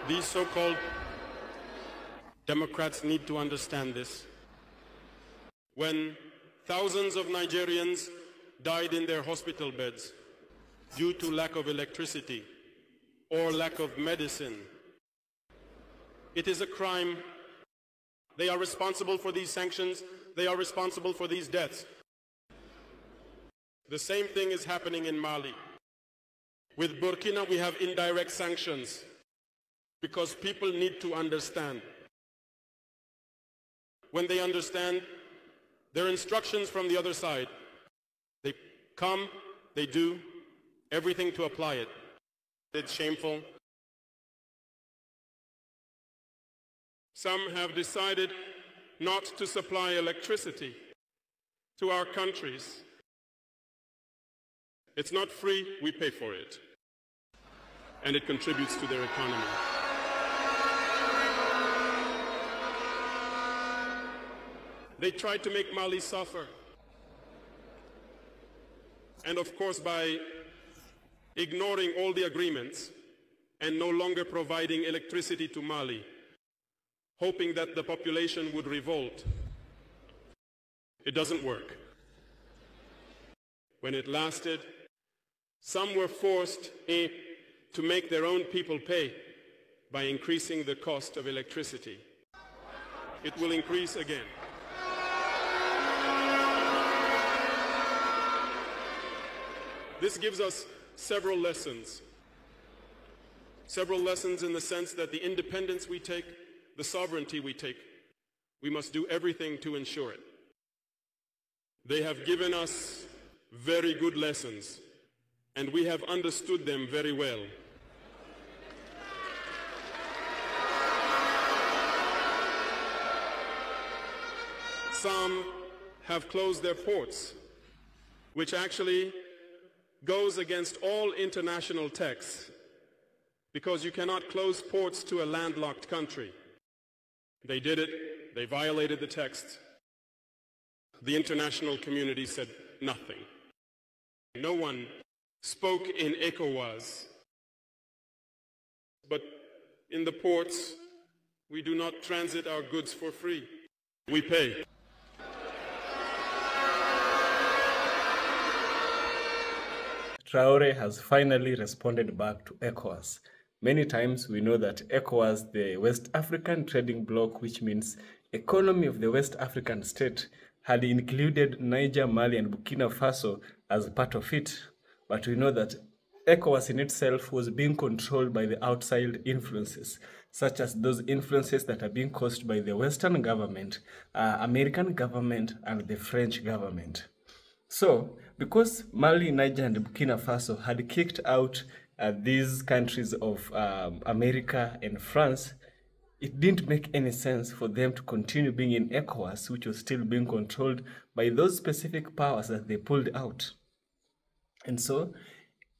These so-called Democrats need to understand this. When thousands of Nigerians died in their hospital beds due to lack of electricity or lack of medicine, it is a crime. They are responsible for these sanctions. They are responsible for these deaths. The same thing is happening in Mali. With Burkina, we have indirect sanctions because people need to understand. When they understand, there are instructions from the other side. They come, they do everything to apply it. It's shameful. Some have decided not to supply electricity to our countries. It's not free, we pay for it. And it contributes to their economy. They tried to make Mali suffer. And of course, by ignoring all the agreements and no longer providing electricity to Mali, hoping that the population would revolt, it doesn't work. When it lasted, some were forced to make their own people pay by increasing the cost of electricity. It will increase again. This gives us several lessons. Several lessons in the sense that the independence we take, the sovereignty we take, we must do everything to ensure it. They have given us very good lessons, and we have understood them very well. Some have closed their ports, which actually goes against all international texts, because you cannot close ports to a landlocked country. They did it. They violated the text. The international community said nothing. No one spoke in ECOWAS. But in the ports, we do not transit our goods for free. We pay. Traore has finally responded back to ECOWAS. Many times we know that ECOWAS, the West African Trading Bloc, which means economy of the West African state, had included Niger, Mali, and Burkina Faso as part of it. But we know that ECOWAS in itself was being controlled by the outside influences, such as those influences that are being caused by the Western government, American government, and the French government. So, because Mali, Niger, and Burkina Faso had kicked out these countries of America and France, it didn't make any sense for them to continue being in ECOWAS, which was still being controlled by those specific powers that they pulled out. And so,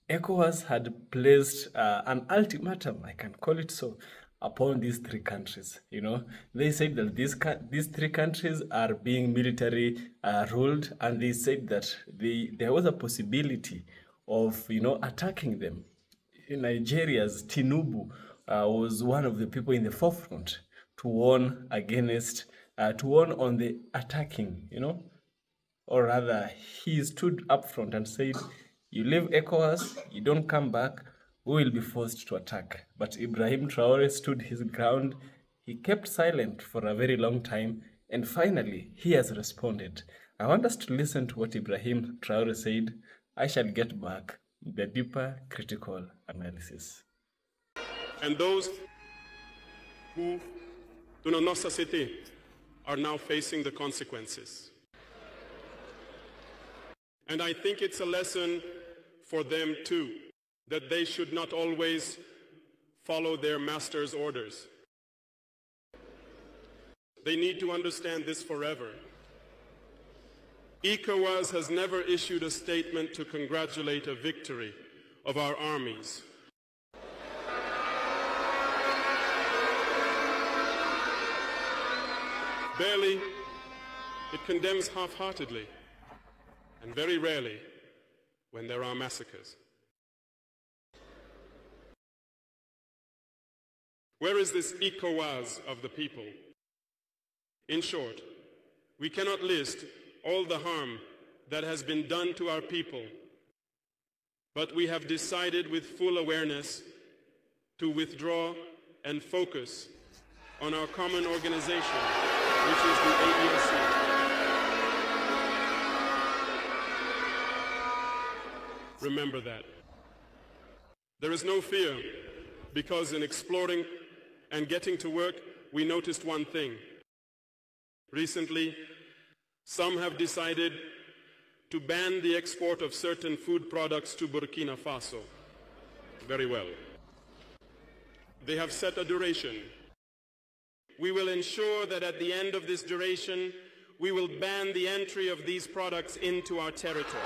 ECOWAS had placed an ultimatum, I can call it so, upon these three countries. You know, they said that these three countries are being military ruled, and they said that there was a possibility of, you know, attacking them. In Nigeria's Tinubu was one of the people in the forefront to warn against, to warn on the attacking, you know, or rather, he stood up front and said, you leave ECOWAS, you don't come back, we will be forced to attack. But Ibrahim Traore stood his ground. He kept silent for a very long time, and finally, he has responded. I want us to listen to what Ibrahim Traore said. I shall get back the deeper critical analysis. And those who do not know society are now facing the consequences. And I think it's a lesson for them too, that they should not always follow their master's orders. They need to understand this forever. ECOWAS has never issued a statement to congratulate a victory of our armies. Barely, it condemns half-heartedly, and very rarely when there are massacres. Where is this ECOWAS of the people? In short, we cannot list all the harm that has been done to our people, but we have decided with full awareness to withdraw and focus on our common organization, which is the AESC. Remember that. There is no fear, because in exploring and getting to work, we noticed one thing. Recently, some have decided to ban the export of certain food products to Burkina Faso. Very well. They have set a duration. We will ensure that at the end of this duration, we will ban the entry of these products into our territory.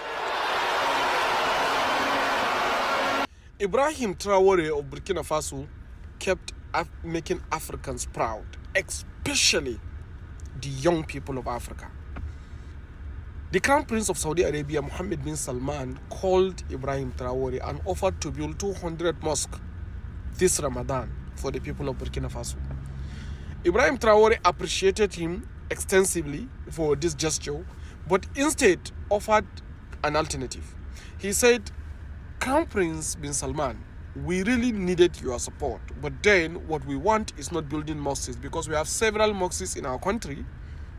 Ibrahim Traore of Burkina Faso kept making Africans proud, especially the young people of Africa. The Crown Prince of Saudi Arabia, Mohammed bin Salman, called Ibrahim Traore and offered to build 200 mosques this Ramadan for the people of Burkina Faso. Ibrahim Traore appreciated him extensively for this gesture, but instead offered an alternative. He said, Crown Prince bin Salman, we really needed your support, but then what we want is not building mosques, because we have several mosques in our country,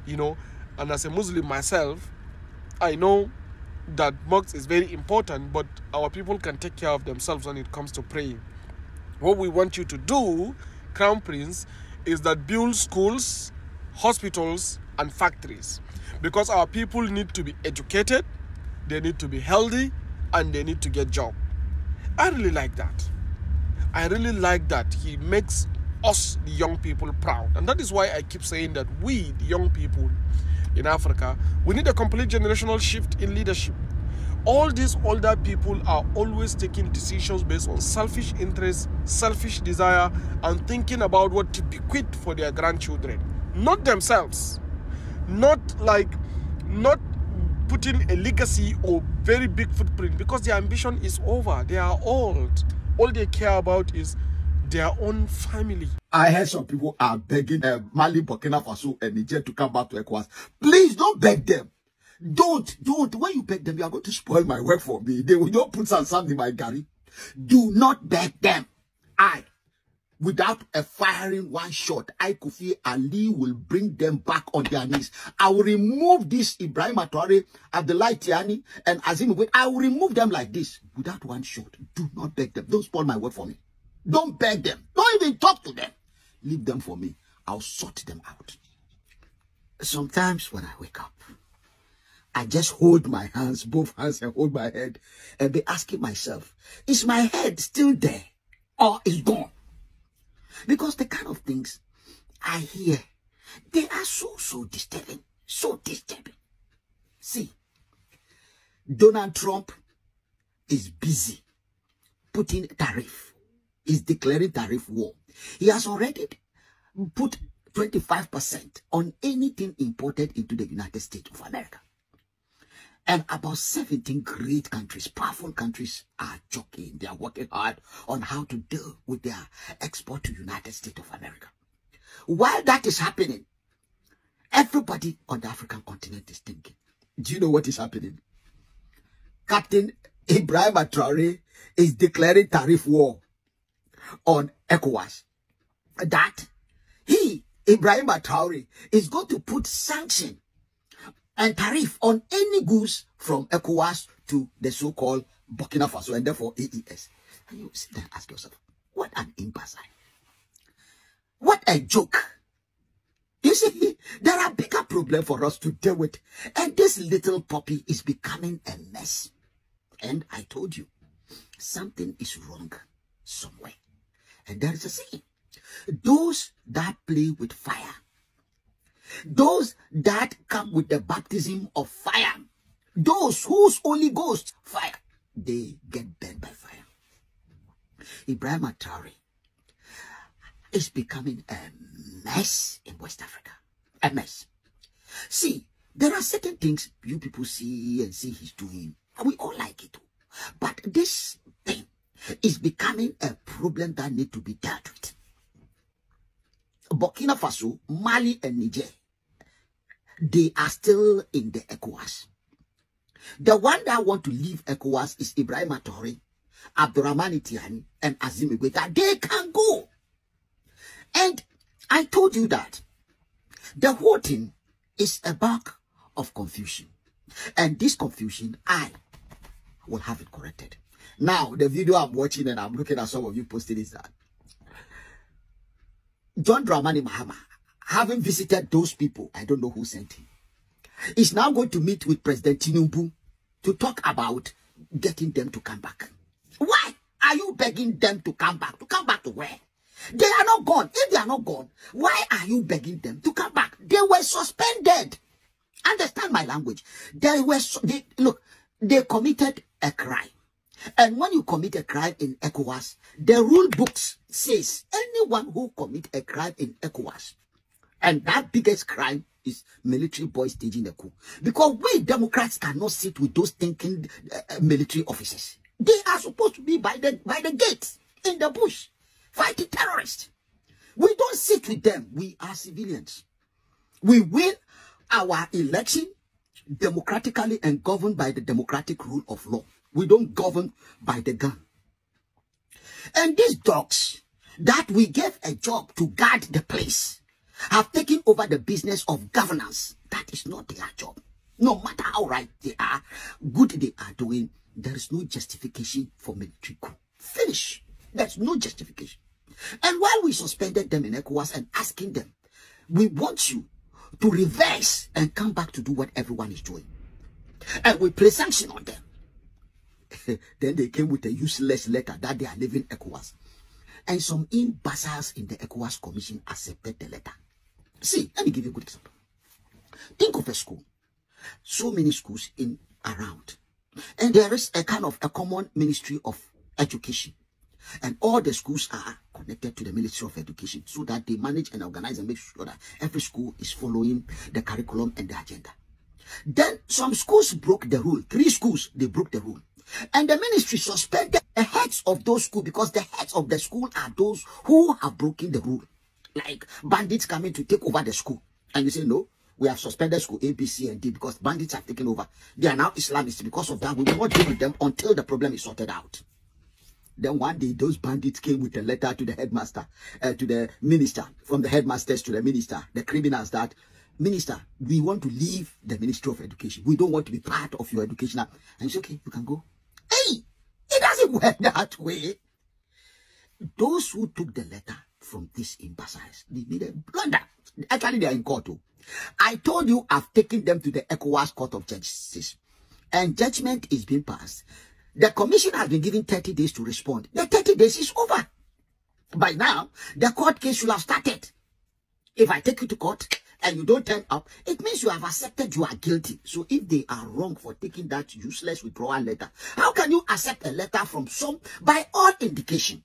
you know, and as a Muslim myself, I know that mosques is very important, but our people can take care of themselves when it comes to praying. What we want you to do, Crown Prince, is that build schools, hospitals, and factories, because our people need to be educated, they need to be healthy, and they need to get jobs. I really like that. I really like that he makes us, the young people, proud. And that is why I keep saying that we, the young people in Africa, we need a complete generational shift in leadership. All these older people are always taking decisions based on selfish interests, selfish desire, and thinking about what to bequeath for their grandchildren. Not themselves. Not putting a legacy or very big footprint, because their ambition is over. They are old. All they care about is their own family. I heard some people are begging Mali, Burkina Faso, and Niger to come back to ECOWAS. Please don't beg them. Don't. When you beg them, you are going to spoil my work for me. They will not put some sand in my garri. Do not beg them. Without a firing one shot, Kofi Ali will bring them back on their knees. I will remove this Ibrahim Traore, Abdullah Tiani, and Azim. I will remove them like this without one shot. Do not beg them. Don't spoil my work for me. Don't beg them. Don't even talk to them. Leave them for me. I'll sort them out. Sometimes when I wake up, I just hold my hands, both hands, and hold my head, and be asking myself, is my head still there or is gone? Because the kind of things I hear, they are so disturbing. So disturbing. See, Donald Trump is busy putting tariff. He's declaring tariff war. He has already put 25% on anything imported into the United States of America. And about 17 great countries, powerful countries, are joking. They are working hard on how to deal with their export to United States of America. While that is happening, everybody on the African continent is thinking, do you know what is happening? Captain Ibrahim Traore is declaring tariff war on ECOWAS. That he, Ibrahim Traore, is going to put sanction and tariff on any goods from ECOWAS to the so-called Burkina Faso and therefore AES. And you sit there and ask yourself, what an imbecile. What a joke. You see, there are bigger problems for us to deal with. And this little puppy is becoming a mess. And I told you, something is wrong somewhere. And there is a saying. Those that play with fire, those that come with the baptism of fire, those whose Holy Ghost fire, they get burned by fire. Ibrahim Traore is becoming a mess in West Africa. A mess. See, there are certain things you people see and see he's doing. We all like it. But this thing is becoming a problem that needs to be dealt with. Burkina Faso, Mali, and Niger, they are still in the ECOWAS. The one that want to leave ECOWAS is Ibrahim Traore, Abdurrahman Tiani, and Azim Igweta. They can go. And I told you that the whole thing is a bag of confusion. And this confusion, I will have it corrected. Now, the video I'm watching and I'm looking at some of you posted is that John Dramani Mahama, having visited those people, I don't know who sent him, is now going to meet with President Tinubu to talk about getting them to come back. Why are you begging them to come back? To come back to where? They are not gone. If they are not gone, why are you begging them to come back? They were suspended. Understand my language. They committed a crime. And when you commit a crime in ECOWAS, the rule books says anyone who commit a crime in ECOWAS, and that biggest crime is military boys staging a coup. Because we Democrats cannot sit with those thinking military officers. They are supposed to be by the gates, in the bush, fighting terrorists. We don't sit with them. We are civilians. We win our election democratically and governed by the democratic rule of law. We don't govern by the gun. And these dogs that we gave a job to guard the place have taken over the business of governance. That is not their job. No matter how right they are, good they are doing, there is no justification for military coup. Finish. There's no justification. And while we suspended them in ECOWAS and asking them, we want you to reverse and come back to do what everyone is doing. And we place sanction on them. Then they came with a useless letter that they are leaving ECOWAS. And some imbeciles in the ECOWAS Commission accepted the letter. See, let me give you a good example. Think of a school. So many schools around. And there is a kind of a common Ministry of Education. And all the schools are connected to the Ministry of Education so that they manage and organize and make sure that every school is following the curriculum and the agenda. Then some schools broke the rule. 3 schools, they broke the rule. And the ministry suspended the heads of those schools because the heads of the school are those who have broken the rule. Like bandits coming to take over the school. And you say, no, we have suspended school A, B, C, and D because bandits have taken over. They are now Islamists. Because of that, we will not deal with them until the problem is sorted out. Then one day, those bandits came with a letter to the headmaster, to the minister, from the headmasters to the minister, the criminals that, Minister, we want to leave the Ministry of Education. We don't want to be part of your educational. And it's okay, you can go. Hey, it doesn't work that way. Those who took the letter from these imbeciles, they made a blunder. Actually, they are in court too. I told you I've taken them to the ECOWAS Court of Justice. And judgment is being passed. The commission has been given 30 days to respond. The 30 days is over. By now, the court case should have started. If I take you to court and you don't turn up, it means you have accepted you are guilty. So if they are wrong for taking that useless withdrawal letter, how can you accept a letter from some? By all indication,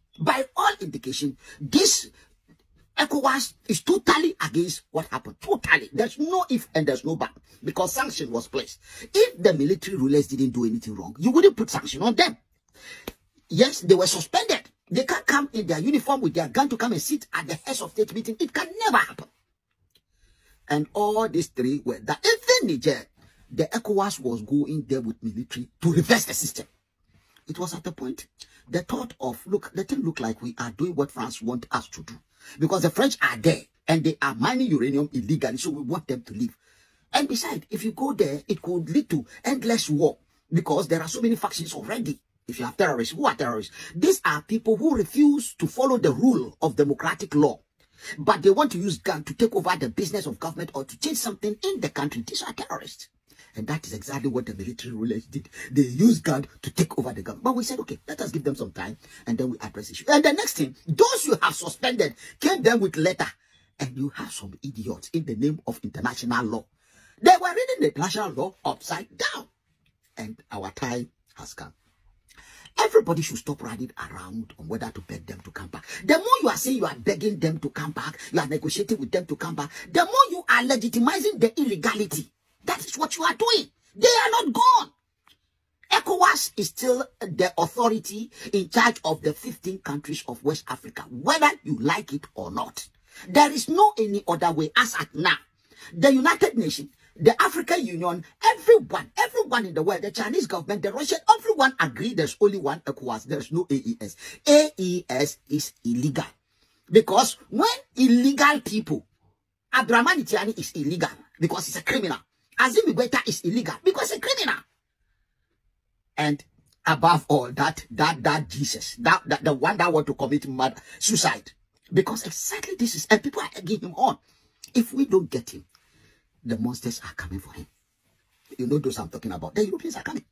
this ECOWAS is totally against what happened. Totally. There's no if and there's no but. Because sanction was placed. If the military rulers didn't do anything wrong, you wouldn't put sanction on them. Yes, they were suspended. They can't come in their uniform with their gun to come and sit at the heads of state meeting. It can never happen. And all these 3 were that. Even Niger, the ECOWAS was going there with military to reverse the system. It was at the point, the thought of, look, let it look like we are doing what France wants us to do. Because the French are there and they are mining uranium illegally, so we want them to leave. And besides, if you go there, it could lead to endless war because there are so many factions already. If you have terrorists, who are terrorists? These are people who refuse to follow the rule of democratic law. But they want to use gun to take over the business of government or to change something in the country. These are terrorists. And that is exactly what the military rulers did. They used gun to take over the government. But we said, okay, let us give them some time and then we address issue. And the next thing, those you have suspended came there with letter. And you have some idiots in the name of international law. They were reading the international law upside down. And our time has come. Everybody should stop running around on whether to beg them to come back. The more you are saying you are begging them to come back, you are negotiating with them to come back, the more you are legitimizing the illegality. That is what you are doing. They are not gone. ECOWAS is still the authority in charge of the 15 countries of West Africa, whether you like it or not. There is no any other way as at now. The United Nations, the African Union, everyone in the world, the Chinese government, the Russian, everyone agree there's only one ECOWAS. There's no AES. AES is illegal. Because when illegal people, Abdurrahman Itiani is illegal because he's a criminal. Azim Igweta is illegal because he's a criminal. And above all, that Jesus, the one that want to commit suicide. Because exactly this is, and people are egging him on. If we don't get him, the monsters are coming for him. You know those I'm talking about. The Europeans are coming.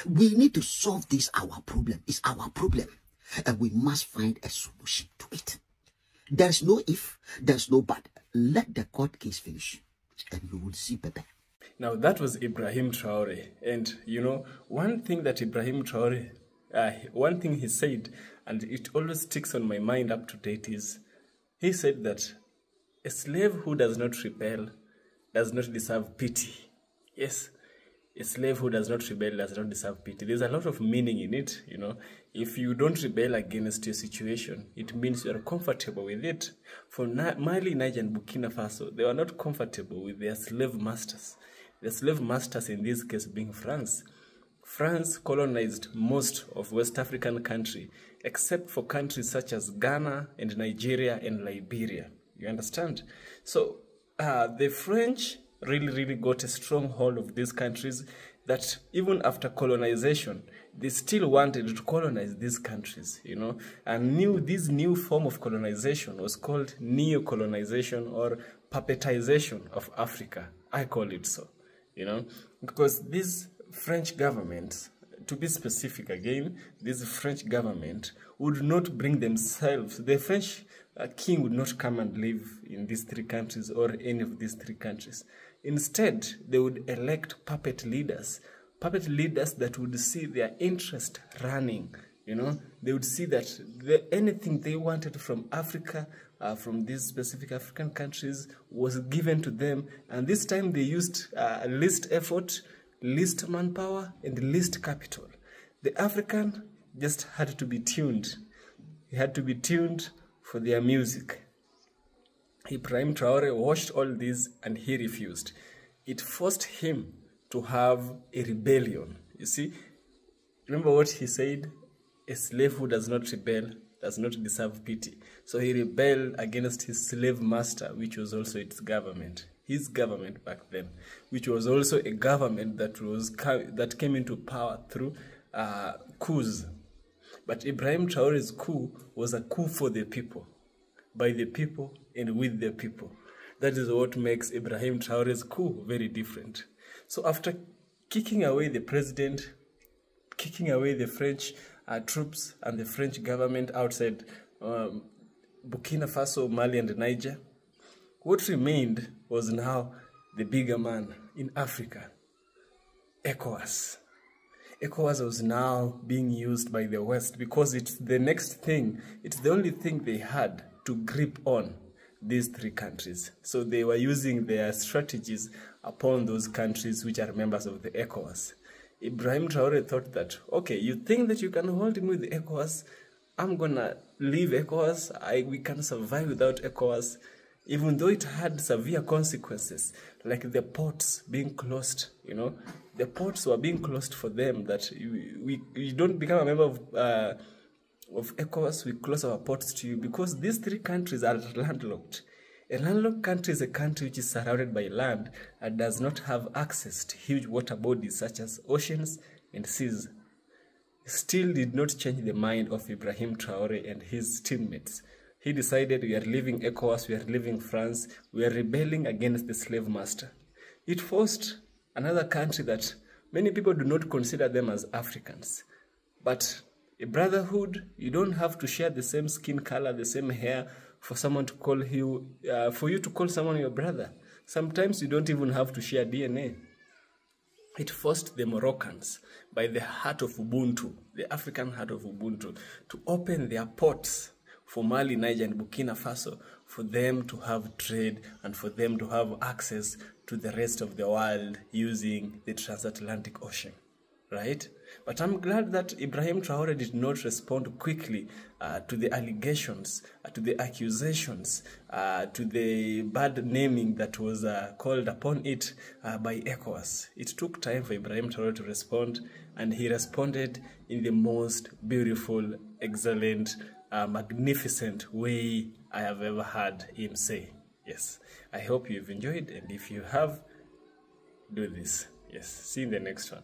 We need to solve this. Our problem is our problem. And we must find a solution to it. There's no if, there's no but. Let the court case finish, and you will see better. Now, that was Ibrahim Traore. And, you know, one thing that Ibrahim Traore, one thing he said, and it always sticks on my mind up to date, is he said that a slave who does not rebel does not deserve pity. Yes, a slave who does not rebel does not deserve pity. There's a lot of meaning in it, you know. If you don't rebel against your situation, it means you are comfortable with it. For Mali, Niger, and Burkina Faso, they were not comfortable with their slave masters. The slave masters in this case being France. France colonized most of West African countries, except for countries such as Ghana and Nigeria and Liberia. You understand? So the French really got a strong hold of these countries, that even after colonization, they still wanted to colonize these countries, you know. And this new form of colonization was called neo-colonization or puppetization of Africa. I call it so, you know, because this French government, to be specific again, this French government would not bring themselves, the French king would not come and live in these three countries or any of these three countries. Instead, they would elect puppet leaders that would see their interest running, you know. They would see that anything they wanted from Africa, from these specific African countries, was given to them. And this time they used least effort, least manpower, and least capital. The African just had to be tuned. He had to be tuned for their music. Ibrahim Traore watched all this and he refused. It forced him to have a rebellion. You see, remember what he said? A slave who does not rebel does not deserve pity. So he rebelled against his slave master, which was also its government. His government back then, which was also a government that came into power through coups. But Ibrahim Traore's coup was a coup for the people, by the people and with the people. That is what makes Ibrahim Traore's coup very different. So after kicking away the president, kicking away the French troops and the French government outside Burkina Faso, Mali, and Niger, what remained was now the bigger man in Africa, ECOWAS. ECOWAS was now being used by the West because it's the next thing, it's the only thing they had to grip on these three countries. So they were using their strategies upon those countries which are members of the ECOWAS. Ibrahim Traore thought that, okay, you think that you can hold me with the ECOWAS, I'm gonna leave ECOWAS, we can survive without ECOWAS, even though it had severe consequences, like the ports being closed, you know. The ports were being closed for them, that we don't become a member of ECOWAS, we close our ports to you, because these three countries are landlocked. A landlocked country is a country which is surrounded by land and does not have access to huge water bodies such as oceans and seas. Still did not change the mind of Ibrahim Traore and his teammates. He decided, we are leaving ECOWAS, we are leaving France, we are rebelling against the slave master. It forced another country that many people do not consider them as Africans. But a brotherhood, you don't have to share the same skin color, the same hair for someone to call you, for you to call someone your brother. Sometimes you don't even have to share DNA. It forced the Moroccans, by the heart of Ubuntu, the African heart of Ubuntu, to open their ports for Mali, Niger, and Burkina Faso, for them to have trade and for them to have access to the rest of the world using the transatlantic ocean. right? But I'm glad that Ibrahim Traore did not respond quickly to the allegations, to the accusations, to the bad naming that was called upon it by ECOWAS. It took time for Ibrahim Traore to respond, and he responded in the most beautiful, excellent, magnificent way I have ever heard him say. Yes, I hope you've enjoyed, and if you have, do this. Yes, see you in the next one.